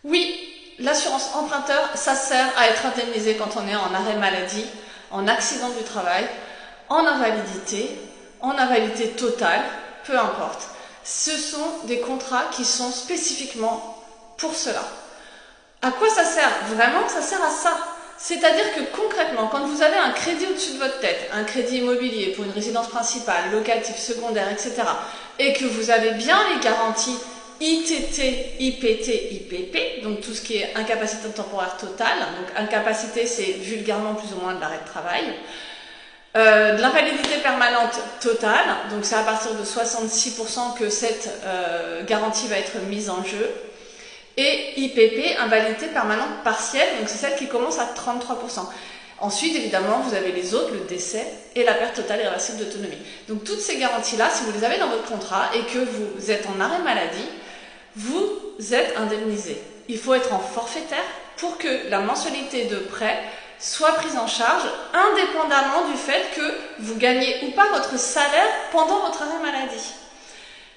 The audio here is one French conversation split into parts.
Oui, l'assurance emprunteur, ça sert à être indemnisé quand on est en arrêt maladie, en accident du travail, en invalidité totale, peu importe. Ce sont des contrats qui sont spécifiquement pour cela. À quoi ça sert? Vraiment, ça sert à ça. C'est-à-dire que concrètement, quand vous avez un crédit au-dessus de votre tête, un crédit immobilier pour une résidence principale, locatif, secondaire, etc., et que vous avez bien les garanties ITT, IPT, IPP, donc tout ce qui est incapacité temporaire totale, donc incapacité c'est vulgairement plus ou moins de l'arrêt de travail, de l'invalidité permanente totale, donc c'est à partir de 66% que cette garantie va être mise en jeu, et IPP, invalidité permanente partielle, donc c'est celle qui commence à 33%. Ensuite, évidemment, vous avez les autres, le décès et la perte totale irréversible d'autonomie. Donc toutes ces garanties-là, si vous les avez dans votre contrat et que vous êtes en arrêt maladie, vous êtes indemnisé. Il faut être en forfaitaire pour que la mensualité de prêt soit prise en charge indépendamment du fait que vous gagnez ou pas votre salaire pendant votre arrêt maladie.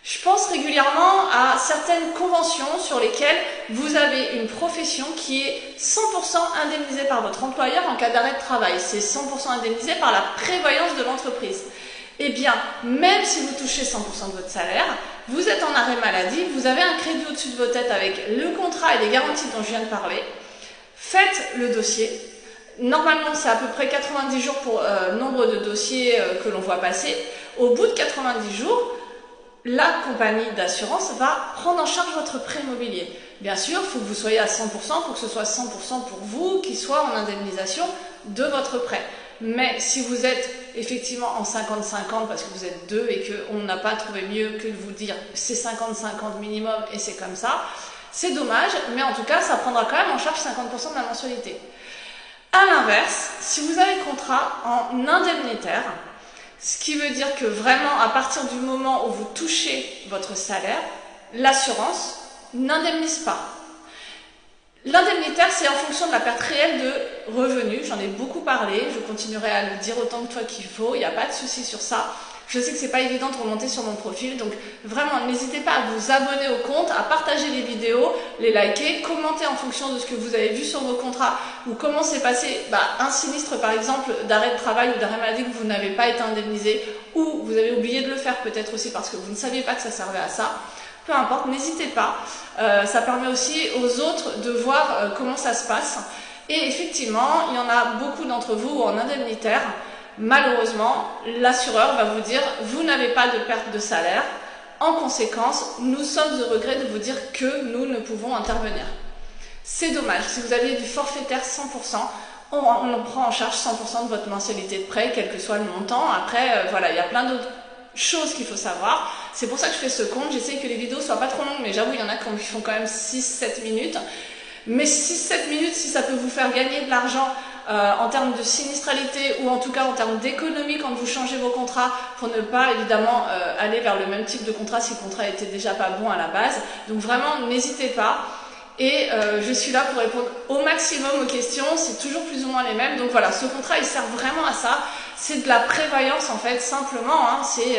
Je pense régulièrement à certaines conventions sur lesquelles vous avez une profession qui est 100% indemnisée par votre employeur en cas d'arrêt de travail. C'est 100% indemnisé par la prévoyance de l'entreprise. Eh bien, même si vous touchez 100% de votre salaire, vous êtes en arrêt maladie, vous avez un crédit au-dessus de votre tête avec le contrat et les garanties dont je viens de parler, faites le dossier. Normalement, c'est à peu près 90 jours pour nombre de dossiers que l'on voit passer. Au bout de 90 jours, la compagnie d'assurance va prendre en charge votre prêt immobilier. Bien sûr, il faut que vous soyez à 100%, il faut que ce soit 100% pour vous qui soit en indemnisation de votre prêt. Mais si vous êtes effectivement en 50-50 parce que vous êtes deux et qu'on n'a pas trouvé mieux que de vous dire c'est 50-50 minimum et c'est comme ça, c'est dommage, mais en tout cas, ça prendra quand même en charge 50% de la mensualité. A l'inverse, si vous avez contrat en indemnitaire, ce qui veut dire que vraiment, à partir du moment où vous touchez votre salaire, l'assurance n'indemnise pas. L'indemnitaire, c'est en fonction de la perte réelle de revenus. J'en ai beaucoup parlé, je continuerai à le dire autant de fois qu'il faut, il n'y a pas de souci sur ça. Je sais que c'est pas évident de remonter sur mon profil, donc vraiment n'hésitez pas à vous abonner au compte, à partager les vidéos, les liker, commenter en fonction de ce que vous avez vu sur vos contrats ou comment s'est passé un sinistre par exemple d'arrêt de travail ou d'arrêt maladie que vous n'avez pas été indemnisé ou vous avez oublié de le faire peut-être aussi parce que vous ne saviez pas que ça servait à ça. Peu importe, n'hésitez pas, ça permet aussi aux autres de voir comment ça se passe. Et effectivement, il y en a beaucoup d'entre vous en indemnitaire. Malheureusement, l'assureur va vous dire « vous n'avez pas de perte de salaire, en conséquence, nous sommes au regret de vous dire que nous ne pouvons intervenir ». C'est dommage, si vous aviez du forfaitaire 100%, on prend en charge 100% de votre mensualité de prêt, quel que soit le montant. Après, voilà, il y a plein d'autres choses qu'il faut savoir. C'est pour ça que je fais ce compte, j'essaie que les vidéos soient pas trop longues, mais j'avoue, il y en a qui font quand même 6-7 minutes. Mais 6-7 minutes, si ça peut vous faire gagner de l'argent en termes de sinistralité ou en tout cas en termes d'économie quand vous changez vos contrats pour ne pas évidemment aller vers le même type de contrat si le contrat était déjà pas bon à la base. Donc vraiment, n'hésitez pas. Et je suis là pour répondre au maximum aux questions, c'est toujours plus ou moins les mêmes. Donc voilà, ce contrat il sert vraiment à ça. C'est de la prévoyance en fait, simplement. Hein, c'est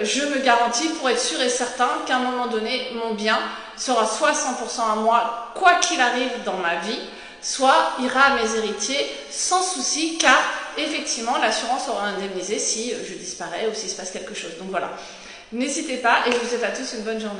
je me garantis pour être sûr et certain qu'à un moment donné, mon bien sera soit 100% à moi, quoi qu'il arrive dans ma vie, soit ira à mes héritiers sans souci, car effectivement l'assurance aura indemnisé si je disparais ou s'il se passe quelque chose. Donc voilà, n'hésitez pas et je vous souhaite à tous une bonne journée.